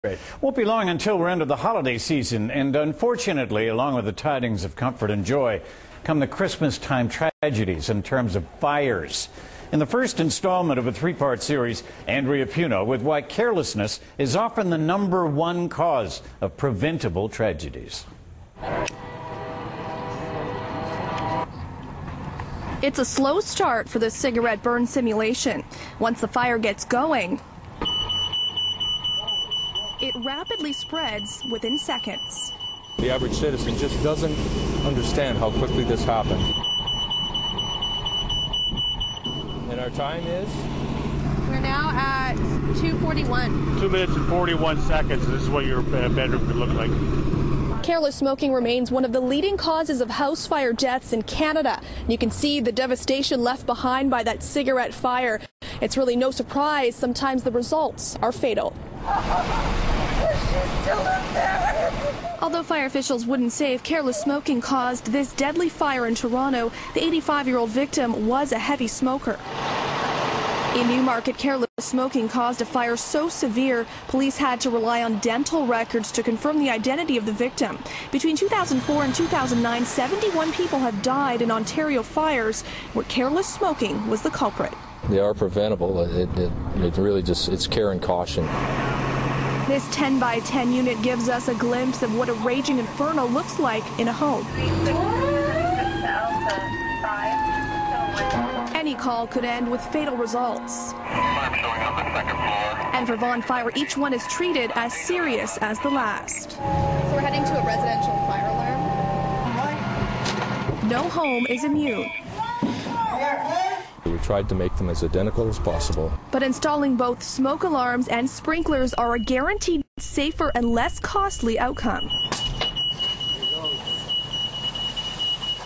Great. Won't be long until we're into the holiday season, and unfortunately, along with the tidings of comfort and joy, come the Christmas time tragedies in terms of fires. In the first installment of a three-part series, Andrea Puno with why carelessness is often the #1 cause of preventable tragedies. It's a slow start for the cigarette burn simulation. Once the fire gets going, it rapidly spreads within seconds. The average citizen just doesn't understand how quickly this happened. And our time is? We're now at 2:41. 2 minutes and 41 seconds. This is what your bedroom could look like. Careless smoking remains one of the leading causes of house fire deaths in Canada. You can see the devastation left behind by that cigarette fire. It's really no surprise sometimes the results are fatal. Although fire officials wouldn't say if careless smoking caused this deadly fire in Toronto, the 85-year-old victim was a heavy smoker. In Newmarket, careless smoking caused a fire so severe, police had to rely on dental records to confirm the identity of the victim. Between 2004 and 2009, 71 people have died in Ontario fires where careless smoking was the culprit. They are preventable. It really just, it's care and caution. This 10 by 10 unit gives us a glimpse of what a raging inferno looks like in a home. Any call could end with fatal results. And for Vaughan Fire, each one is treated as serious as the last. So we're heading to a residential fire alarm. No home is immune. We tried to make them as identical as possible. But installing both smoke alarms and sprinklers are a guaranteed safer and less costly outcome.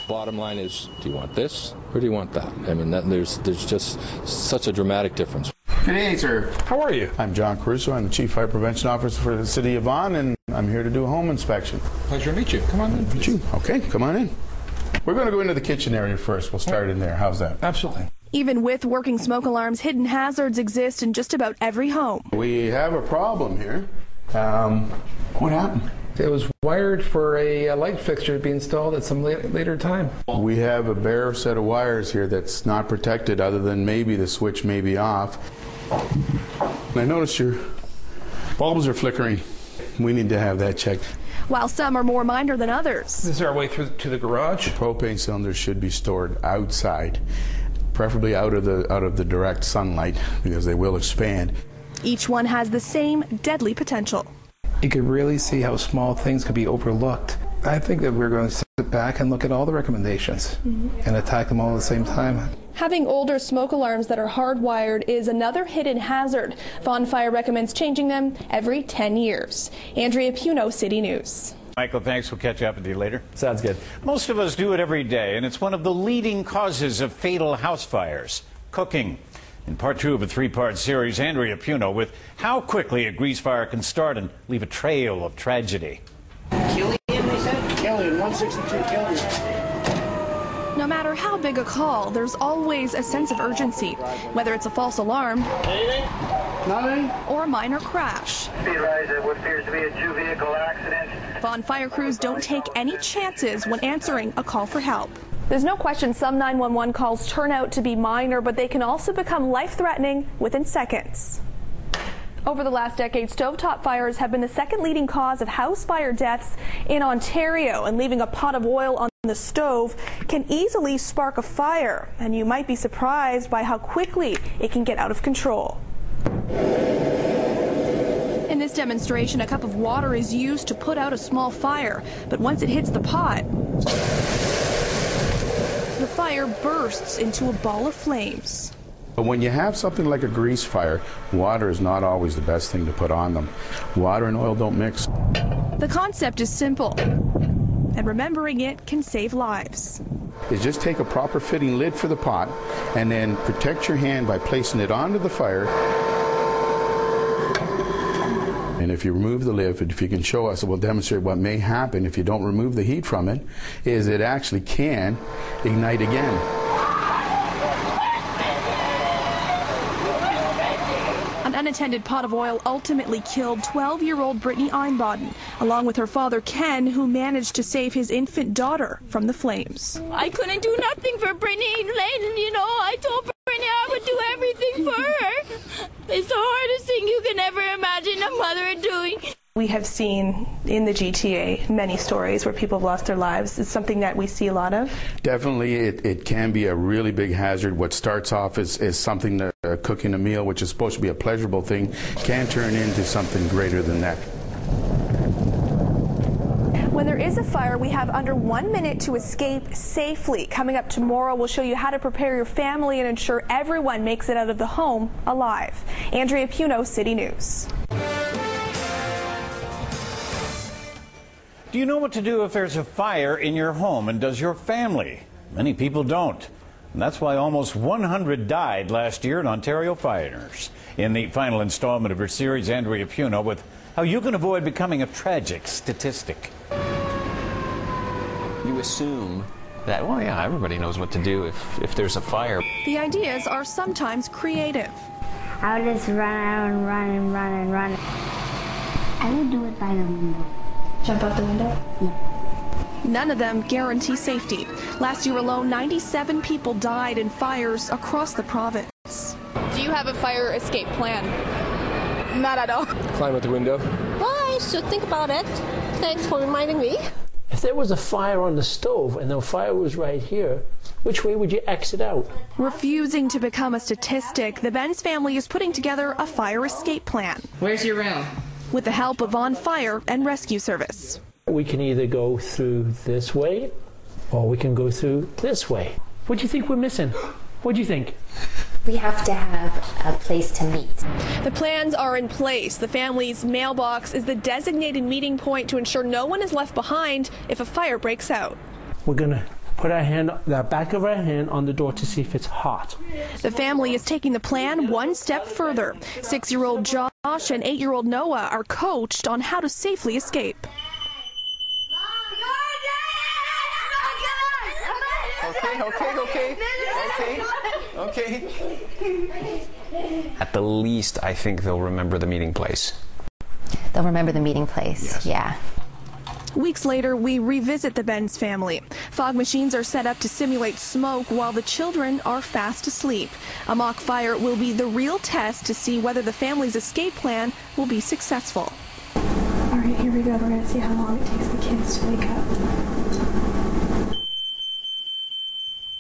Bottom line is, do you want this or do you want that? I mean, there's just such a dramatic difference. Good evening, sir. How are you? I'm John Caruso. I'm the Chief Fire Prevention Officer for the City of Vaughan, and I'm here to do a home inspection. Pleasure to meet you. Come on in. Meet you. Okay, come on in. We're going to go into the kitchen area first. We'll start in there. How's that? Absolutely. Even with working smoke alarms, hidden hazards exist in just about every home. We have a problem here. What happened? It was wired for a light fixture to be installed at some later time. We have a bare set of wires here that's not protected other than maybe the switch may be off. And I noticed your bulbs are flickering. We need to have that checked. While some are more minor than others. This is our way through to the garage. Propane cylinders should be stored outside, preferably out of the direct sunlight because they will expand. Each one has the same deadly potential. You could really see how small things could be overlooked. I think that we're going to sit back and look at all the recommendations and attack them all at the same time. Having older smoke alarms that are hardwired is another hidden hazard. Vaughan Fire recommends changing them every 10 years. Andrea Puno, City News. Michael, thanks. We'll catch up with you later. Sounds good. Most of us do it every day, and it's one of the leading causes of fatal house fires: cooking. In part 2 of a three-part series, Andrea Puno with how quickly a grease fire can start and leave a trail of tragedy. Killian, they said? Killian, 162 Killian. No matter how big a call, there's always a sense of urgency, whether it's a false alarm or a minor crash. What appears to be a two-vehicle accident. Vaughan fire crews don't take any chances when answering a call for help. There's no question some 911 calls turn out to be minor, but they can also become life-threatening within seconds. Over the last decade, stovetop fires have been the second leading cause of house fire deaths in Ontario, and leaving a pot of oil on the stove can easily spark a fire, and you might be surprised by how quickly it can get out of control. In this demonstration, a cup of water is used to put out a small fire, but once it hits the pot, the fire bursts into a ball of flames. But when you have something like a grease fire, water is not always the best thing to put on them. Water and oil don't mix. The concept is simple, and remembering it can save lives. Is just take a proper fitting lid for the pot and then protect your hand by placing it onto the fire. And if you remove the lid, if you can show us, we'll demonstrate what may happen if you don't remove the heat from it, is it actually can ignite again. An unattended pot of oil ultimately killed 12-year-old Brittany Einbaden, along with her father Ken, who managed to save his infant daughter from the flames. I couldn't do nothing for Brittany, you know. I told Brittany I would do everything for her. It's the hardest thing you can ever imagine a mother doing. We have seen in the GTA many stories where people have lost their lives. It's something that we see a lot of. Definitely, it can be a really big hazard. What starts off as something, cooking a meal, which is supposed to be a pleasurable thing, can turn into something greater than that. When there is a fire, we have under 1 minute to escape safely. Coming up tomorrow, we'll show you how to prepare your family and ensure everyone makes it out of the home alive. Andrea Puno, City News. Do you know what to do if there's a fire in your home, and does your family? Many people don't. And that's why almost 100 died last year in Ontario fires. In the final installment of her series, Andrea Puno, with how you can avoid becoming a tragic statistic. You assume that, well, yeah, everybody knows what to do if there's a fire. The ideas are sometimes creative. I would just run out and run and run and run. I would do it by the window. Jump out the window? Yeah. None of them guarantee safety. Last year alone, 97 people died in fires across the province. Do you have a fire escape plan? Not at all. Climb out the window. Well, I should think about it. Thanks for reminding me. If there was a fire on the stove and the fire was right here, which way would you exit out? Refusing to become a statistic, the Benz family is putting together a fire escape plan. Where's your room? With the help of On Fire and Rescue Service. We can either go through this way or we can go through this way. What do you think we're missing? What do you think? We have to have a place to meet. The plans are in place. The family's mailbox is the designated meeting point to ensure no one is left behind if a fire breaks out. We're going to put the back of our hand on the door to see if it's hot. The family is taking the plan one step further. 6-year-old Josh and 8-year-old Noah are coached on how to safely escape. Okay. At the least, I think they'll remember the meeting place. They'll remember the meeting place, yes. Yeah. Weeks later, we revisit the Benz family. Fog machines are set up to simulate smoke while the children are fast asleep. A mock fire will be the real test to see whether the family's escape plan will be successful. All right, here we go. We're going to see how long it takes the kids to wake up.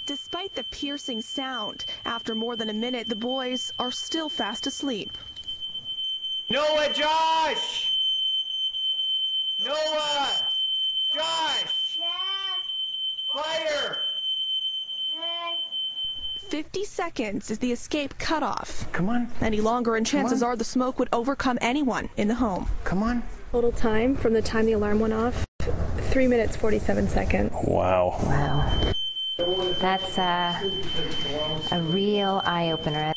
Despite the piercing sound, after more than a minute, the boys are still fast asleep. Noah, Josh! Noah! Josh! Fire! 50 seconds is the escape cutoff. Come on. Any longer and chances are the smoke would overcome anyone in the home. Come on. Total time from the time the alarm went off, 3 minutes, 47 seconds. Wow. Wow. That's a real eye-opener.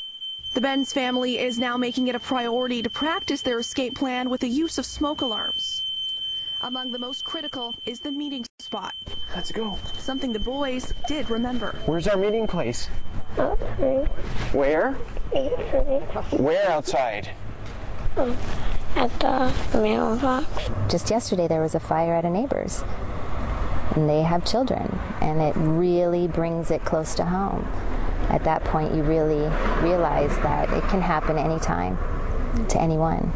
The Benz family is now making it a priority to practice their escape plan with the use of smoke alarms. Among the most critical is the meeting spot. Let's go. Something the boys did remember. Where's our meeting place? Where? Where outside? At the mailbox. Just yesterday there was a fire at a neighbor's. And they have children, and it really brings it close to home. At that point, you really realize that it can happen anytime to anyone.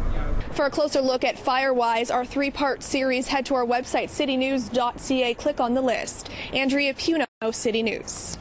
For a closer look at FireWise, our 3-part series, head to our website, citynews.ca. Click on the list. Andrea Puno, City News.